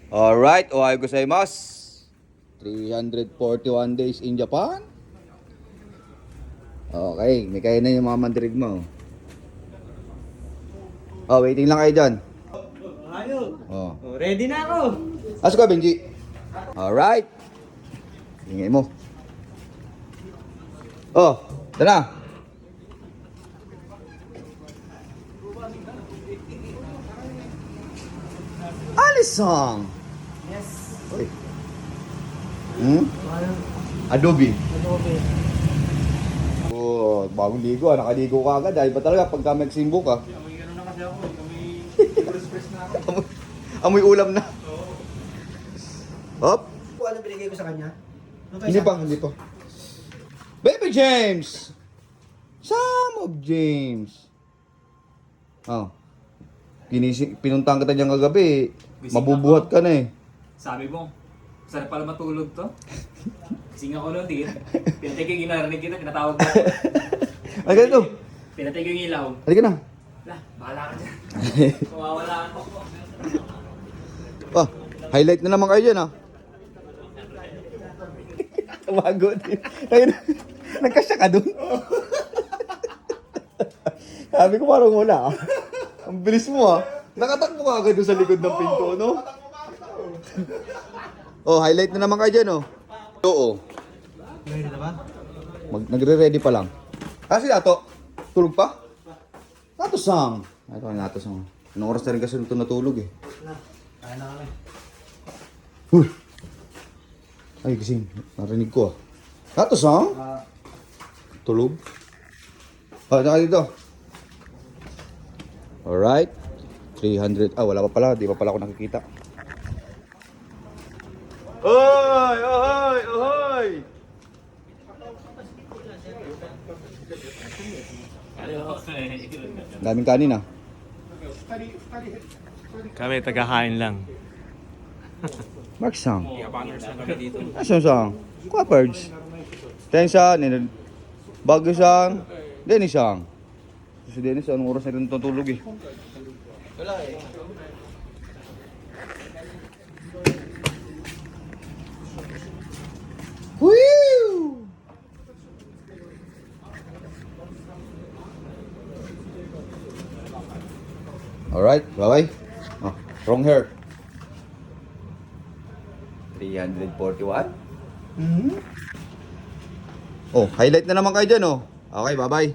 Alright, ohayo gozaimasu. 341 days in Japan. Okay, may kaya na yung mga mandirig mo. Oh, waiting lang kayo dyan. Ayo. Oh. Ready na ako. Aso ka, Benji? Alright. Ingay mo. Oh, ito na. Alisong. Yes. Oy. Adobe. Adobe. Oh, bagong ligo. Nakaligo ka agad. Dahil ba talaga pagka magsimbo ka? Amoy gano'n na kasi ako. Amoy express na ako. Amoy ulam na. Hop. Kung ano binigay ko sa kanya? Hindi pa, hindi pa. Baby James! Sam of James. Oh. Pinuntahan kita dyan kagabi. Gising Mabubuhat ka na eh. Sabi mo, sarap pala matulog to. Gising ako noon, di. Pinatay ko yung narinig kita, tinatawag mo. Ay, ganito. Pinatay ko yung ilaw. Halika na. Lah, bahala ka dyan. Mawawala ako. Oh, highlight na naman kayo dyan ah. Bago din. Ayun, nagkasya ka dun. Sabi ko parang wala ah. Ang bilis mo ah. Nakatakbo ka agad doon sa likod ng pinto, no? Oh, highlight na naman kayo dyan oh. Oo. Ready na ba? Nagre-ready pa lang. Ah, si Nato? Tulog pa? Nato sang. Ito, Nato sang. Anong oras na rin kasi ito natulog eh. Kaya na kami. Huy! Ay, gising. Narinig ko ah. Nato sang? Tulog? Ah, saka dito. Alright. 300. Ah, wala pa pala. Di pa pala ako nakikita. Oy! Oy! Oy! Daming kanin ah. Kami tagahain lang. Mark Sang. Asan Sang? Quapards. Teng Sang. Bago Sang. Dennis Sang. Si Dennis, anong oras na rin tutulog eh? Wala eh. Woo! Alright, bye-bye. Oh, wrong hair. 341. Oh, highlight na naman kayo dyan oh. Okay, bye-bye.